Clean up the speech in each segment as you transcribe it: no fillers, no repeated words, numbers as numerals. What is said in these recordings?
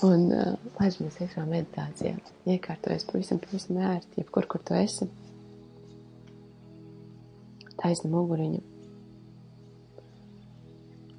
Un laižamies iekšā meditācijā. Iekārtojies pavisam ērti, jebkur, kur tu esi. Taisni muguriņu.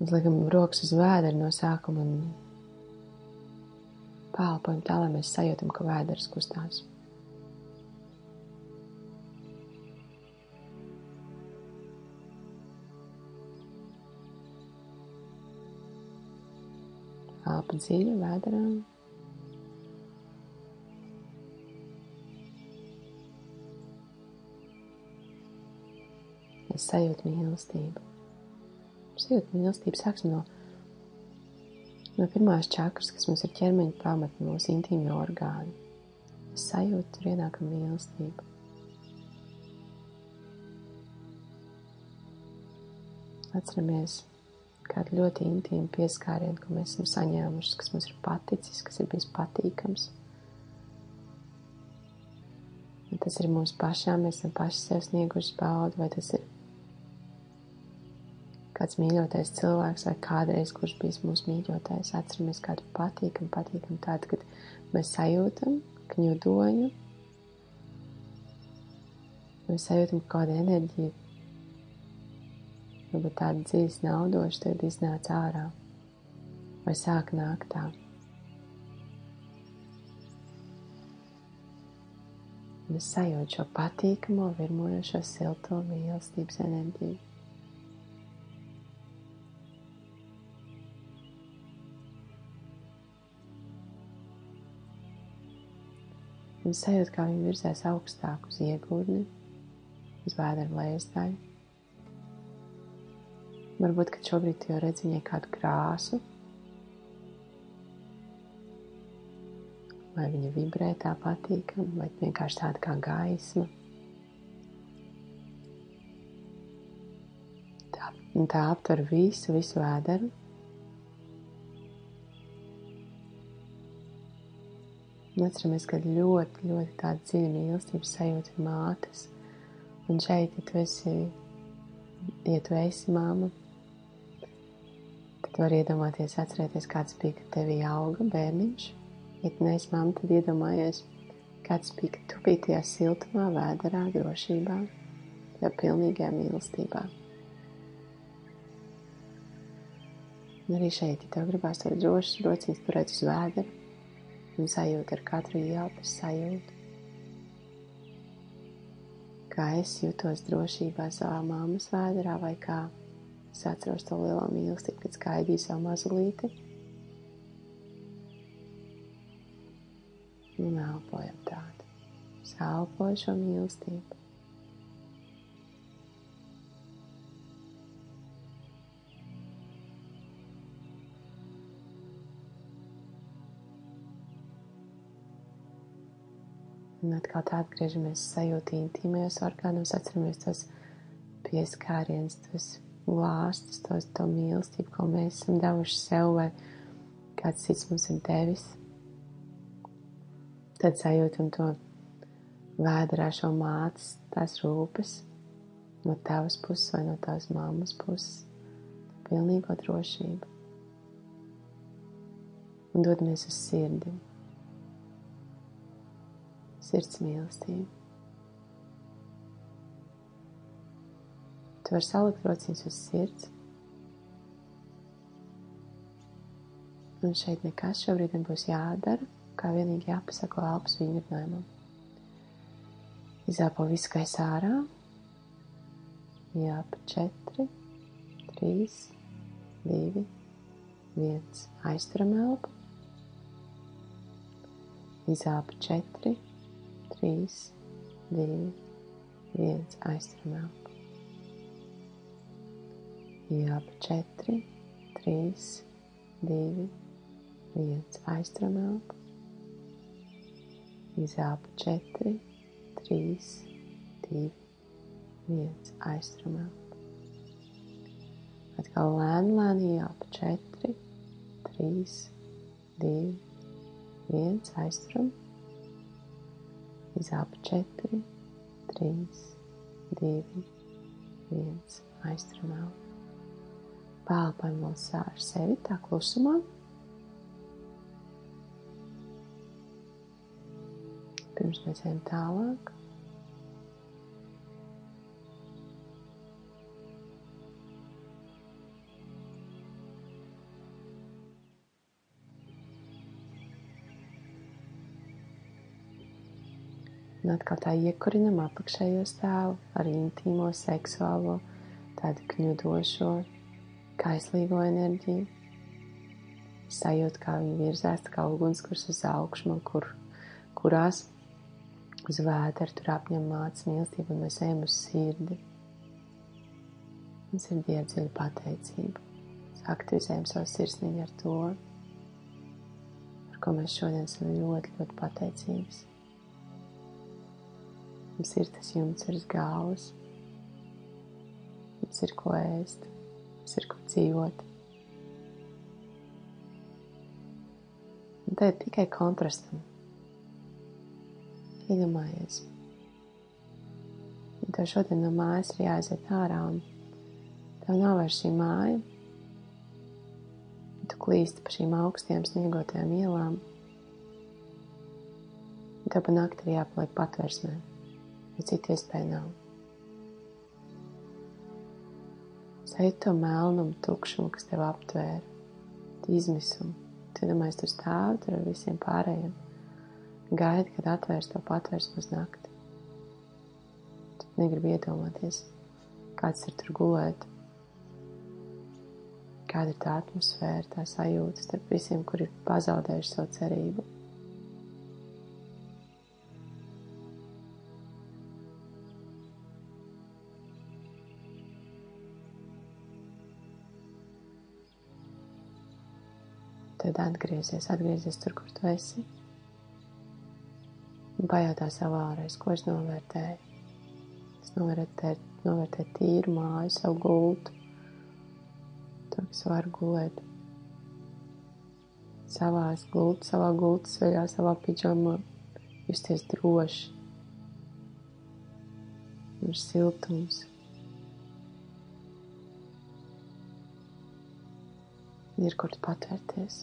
Uzliekam rokas uz vēdera no sākuma un pālpojam tā, lai mēs sajūtam, ka vēders kustās. Elpa dziļi vēderā. Es sajūtu mīlestību. Sāksim no pirmās čakras, kas mums ir ķermeņa pamata, mūsu intīmie orgāni. Es sajūtu, tur ienākam mīlestību. Atceramies kādu ļoti intīmu pieskārienu, ko mēs esam saņēmuši, kas mums ir paticis, kas ir bijis patīkams. Vai tas ir mūsu pašām, mēs esam paši sev snieguši baudu, vai tas ir kāds mīļotais cilvēks vai kādreiz, kurš bijis mūsu mīļotais. Atceramies kādu patīkamu tādu, kad mēs sajūtam kņudoņu, mēs sajūtam kādu enerģiju, varbūt tāda dziļas naudoša tagad iznāca ārā, vai sāk nākt tā. Un es sajūtu šo patīkamo, virmojošo, silto mīlestības enerģiju. Un sajūtu, kā viņi virzās augstāk uz iegurni, uz vēdera lejas daļu. Varbūt, ka šobrīd tu jau redzi viņai kādu krāsu, vai viņa vibrē tā patīkam, vai vienkārši tāda kā gaisma. Tā aptver visu vēderu. Un atceramies, ka ļoti tāda dziļa mīlestības sajūta ir mātes. Un šeit, ja tu esi mamma, tad var iedomāties, atcerēties, kāds bija, kad tevī auga bērniņš. Ja tu neesi mamma, tad iedomājies, kāds bija, kad tu biji tajā siltumā, vēderā, drošībā, tajā pilnīgajā mīlestībā. Un arī šeit, ja tev gribās to drošas rociņas turēt uz vēdera un sajūt ar katru ielpu sajūtu, kā es jutos drošībā savā mammas vēderā vai kā es atceros to lielo mīlestību, kad skaidīju savu mazulīti. Un elpojam tādu. Es elpoju šo mīlestību. Un atkal tā atgriežamies sajūtu intīmajos orgānos, atceramies tos pieskārienus, tos glāstus, to mīlestību, ko mēs esam devuši sev vai kāds cits mums ir devis. Tad sajūtam to vēderā šo mātes, tās rūpes no tavas puses vai no tavas mammas puses, pilnīgo drošību. Un dodamies uz sirdi. Sirds mīlestība. Tu vari salikt rociņas uz sirds. Un šeit nekas šobrīd nebūs jādara, kā vienīgi jāpasako elpas vingrinājumam. Izelpo visu gaisu ārā. Ielpa 4, 3, 2, 1. Aizturam elpu. Izelpa 4, 3, 2, 1. Aizturam elpu. Ielpa 4, 3, 2, 1. Aizturam elpu. Izelpa 4, 3, 2, 1. Aizturam elpu. Atkal lēni ielpa 4, 3, 2, 1. Aizturam. Izelpa 4, 3, 2, 1. Aizturam elpu. Pālpojam vēl ar sevi tā klusumā. Pirms mēs ejam tālāk. Un atkal tā iekurinam apakšējo stāvu ar intīmo, seksuālo, tādu kņudošo, kaislīgo enerģiju. Sajūt, kā viņi virzās, kā ugunskurs uz augšumu, kurās uz vēdera tur apņem mātes mīlestību, un mēs ejam uz sirdi. Un sirdī ir dziļa pateicība. Aktivizējam savu sirsniņu ar to, par ko mēs šodien esam ļoti, ļoti pateicības. Mums ir tas jumts ar galvas, mums ir ko ēst, mums ir ko dzīvot. Un te ir tikai kontrastam. Iedomājies. Un tev šodien no mājas ir jāaiziet ārā, un tev nav vairs šī māja. Un tu klīsti pa šīm augstiem sniegotajām ielām. Un tev pa nakti ir jāpaliek patversmē. Ja citu iespēju nav. Sajūt to melnumu, tukšumu, kas tev aptvēra, izmisumu. Tu domājies, tu stāvi tur ar visiem pārējiem. Gaidi, kad atvērs to patvērsmu uz nakti. Tu negribi iedomāties, kāds ir tur gulēt. Kāda ir tā atmosfēra, tā sajūta starp visiem, kuri ir pazaudējuši savu cerību. Tad atgriezies tur, kur tu esi. Un pajautā sev ārreiz, ko es novērtēju. Es novērtēju tīru māju, savu gultu. Tur, kas varu gulēt. Savā gultas veļā, savā pidžamā. Justies droši. Ir siltums. Ir kur patvērties.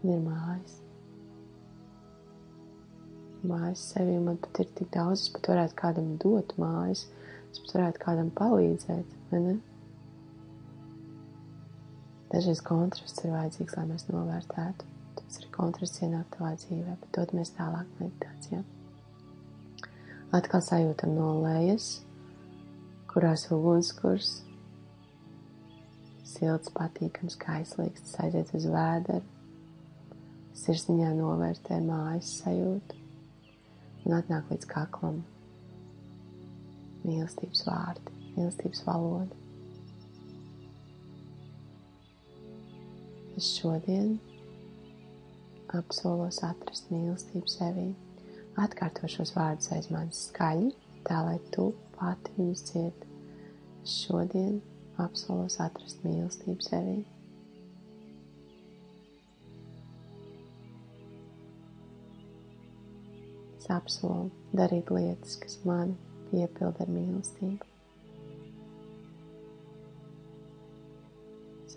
Ir mājas. Mājas sevi, man pat ir tik daudz, es pat varētu kādam dot mājas, es pat varētu kādam palīdzēt, vai ne? Dažreiz kontrasts ir vajadzīgs, lai mēs novērtētu. Tas arī kontrasts ienāk tavā dzīvē, bet dodamies tālāk meditācijā. Atkal sajūtam no lejas, kurās ugunskurs, silts, patīkams, kaislīgs, tas aiziet uz vēderu, sirsniņā novērtē mājas sajūtu un atnāk līdz kaklam. Mīlestības vārdi, mīlestības valoda. Es šodien apsolos atrast mīlestību sevī. Atkārto šos vārdus aiz manis skaļi, tā lai tu pati viņus dzirdi. Es šodien apsolos atrast mīlestību sevī. Es apsolu darīt lietas, kas mani piepilda ar mīlestību. Es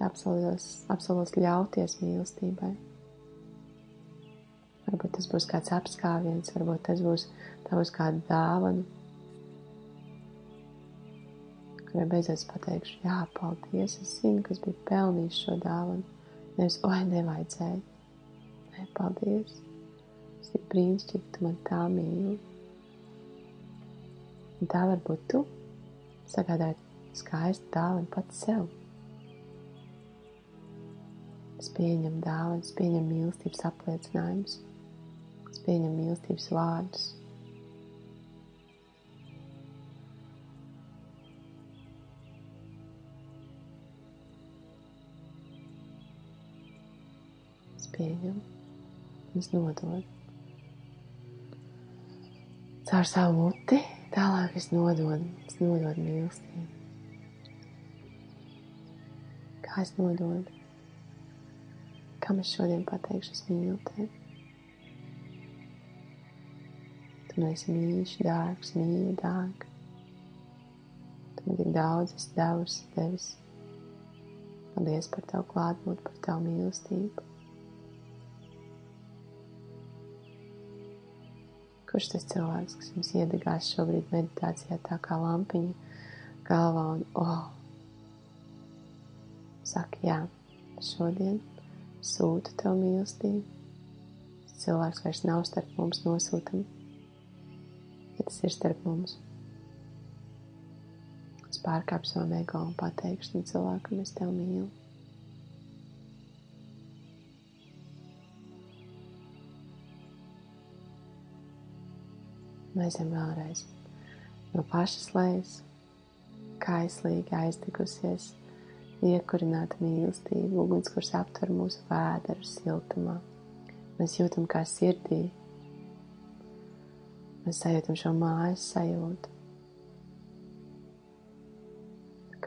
apsolos ļauties mīlestībai. Varbūt tas būs kāds apskāviens, varbūt tā būs kāda dāvana, kurai beidzot pateikšu, jā, paldies, es zinu, ka es biju pelnījis šo dāvanu. Nevis, nevajadzēja. Nē, paldies. Es tik brīnišķīgi, tu man tā mīli. Un tā varbūt tu sagādāt skaistu dāvanu pats sev. Es pieņemu dāvanu, es pieņemu mīlestības apliecinājumus, es pieņemu mīlestības vārdus. Es pieņemu, es nododu. Caur savu muti tālāk es nododu mīlestību. Kā es nododu? Kam es šodien pateikšu, es mīlu tevi? Tu man esi mīļš, dārgs, mīļa, dārga. Tu man tik daudz esi devis. Paldies par tavu klātbūtni, par tavu mīlestību. Kurš tas cilvēks, kas jums iedegās šobrīd meditācijā tā kā lampiņa galvā un saka, jā, šodien sūtu tev mīlestību. Cilvēks vairs nav starp mums, nosūtam, ja tas ir starp mums. Es pārkāpšu savu ego un pateikšu cilvēkam, es tev mīlu. Mēs ejam vēlreiz no pašas lejas, kaislīgi aizdegusies, iekurināta mīlestība, uguns, kurš aptver mūsu vēderu siltumā. Mēs jūtam kā sirdī, mēs sajūtam šo mājas sajūtu,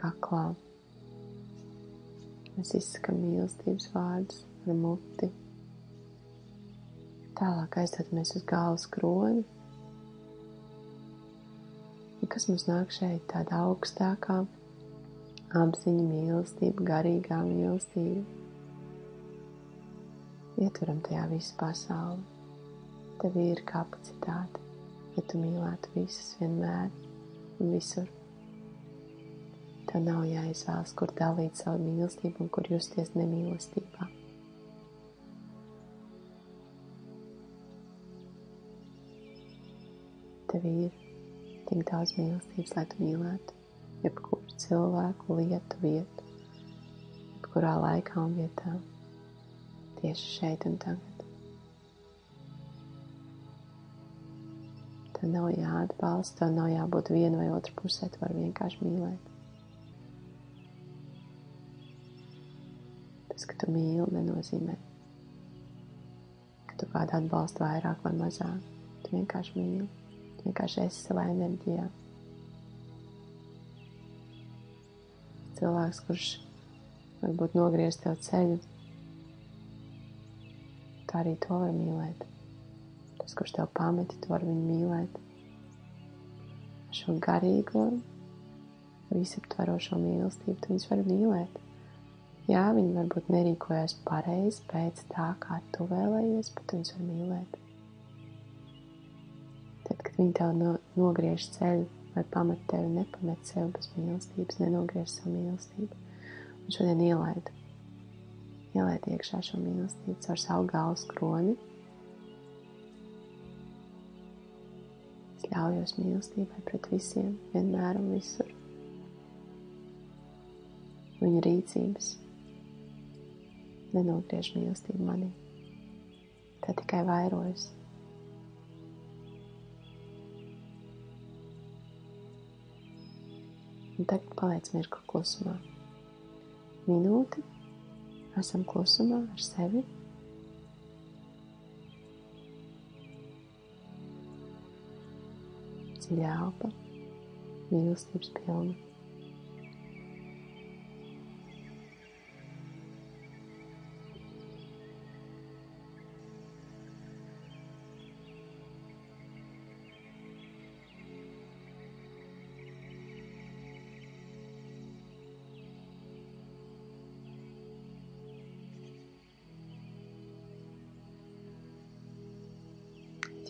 kaklā. Mēs izsakam mīlestības vārdus ar muti. Tālāk aizdodamies uz galvas kroni. Un kas mums nāk šeit? Tāda augstākā apziņa, mīlestība, garīgā mīlestība. Ietveram tajā visu pasauli. Tev ir kapacitāte, ja tu mīlētu visus vienmēr un visur. Tev nav jāizvēlas, kur dalīt savu mīlestību un kur justies nemīlestībā. Tev ir tik daudz mīlestības, lai tu mīlētu jebkuru cilvēku, lietu, vietu, jebkurā laikā un vietā, tieši šeit un tagad. Tev nav jāatbalsta, tev nav jābūt viena vai otra pusē, tu vari vienkārši mīlēt. Tas, ka tu mīli, nenozīmē, ka tu kādu atbalstu vairāk vai mazāk. Tu vienkārši mīli. Vienkārši esi savā enerģijā. Cilvēks, kurš varbūt nogriez tev ceļu, tā arī to var mīlēt. Tas, kurš tev pameti, tu vari viņu mīlēt. Šo garīgo, visaptvarošo mīlestību, tu viņus vari mīlēt. Jā, viņi varbūt nerīkojas pareizi pēc tā, kā tu vēlējies, bet tu viņus vari mīlēt. Tad, kad viņi tev nogriež ceļu vai pamet tevi, nepamet sevi bez mīlestības, nenogriež savu mīlestību. Un šodien ielaid iekšā šo mīlestību caur savu galvas kroni. Es ļaujos mīlestībai pret visiem, vienmēr un visur. Viņa rīcības nenogriež mīlestību manī. Tā tikai vairojas. Un tagad paliec mirkli klusumā. Minūti. Esam klusumā ar sevi. Dziļa elpa. Mīlestības pilna.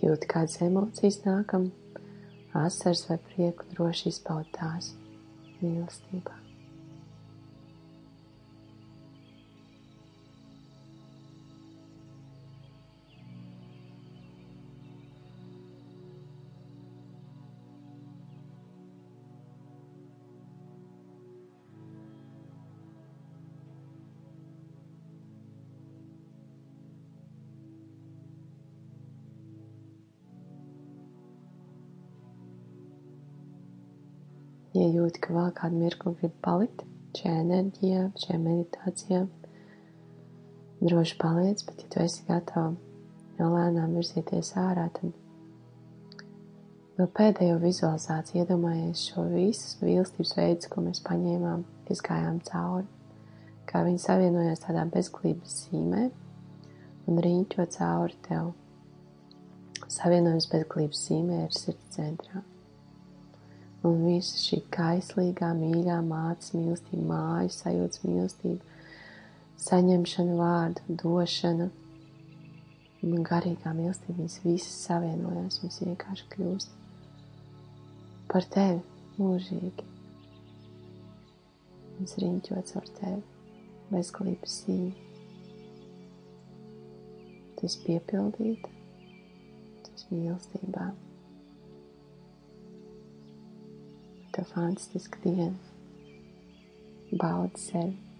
Jūti, kādas emocijas nākam, asaras vai prieku, droši izpaud tās mīlestībā. Ja jūti, ka vēl kādu mirkli grib palikt šajā enerģijā, šajā meditācijā, droši paliec, bet ja tu esi gatava jau lēnām virzīties ārā, tad vēl pēdējo vizualizāciju iedomājies šo visus mīlestības veidus, ko mēs paņēmām, izgājām cauri, kā viņi savienojās tādā bezglības zīmē un riņķo cauri tev. Savienojums bezglības zīmē ir sirds centrā. Un visa šī kaislīgā, mīļā mātes mīlestība, māju sajūtas mīlestība, saņemšana vārdu, došana, Un garīgā mīlestība viņas visas savienojās, viņas vienkārši kļūst par tevi mūžīgi. Viņas riņķots ar tevi, bezgalības zīme. Tu esi piepildīta, tu esi mīlestībā. Tev fantastiska diena. Baudi sevi.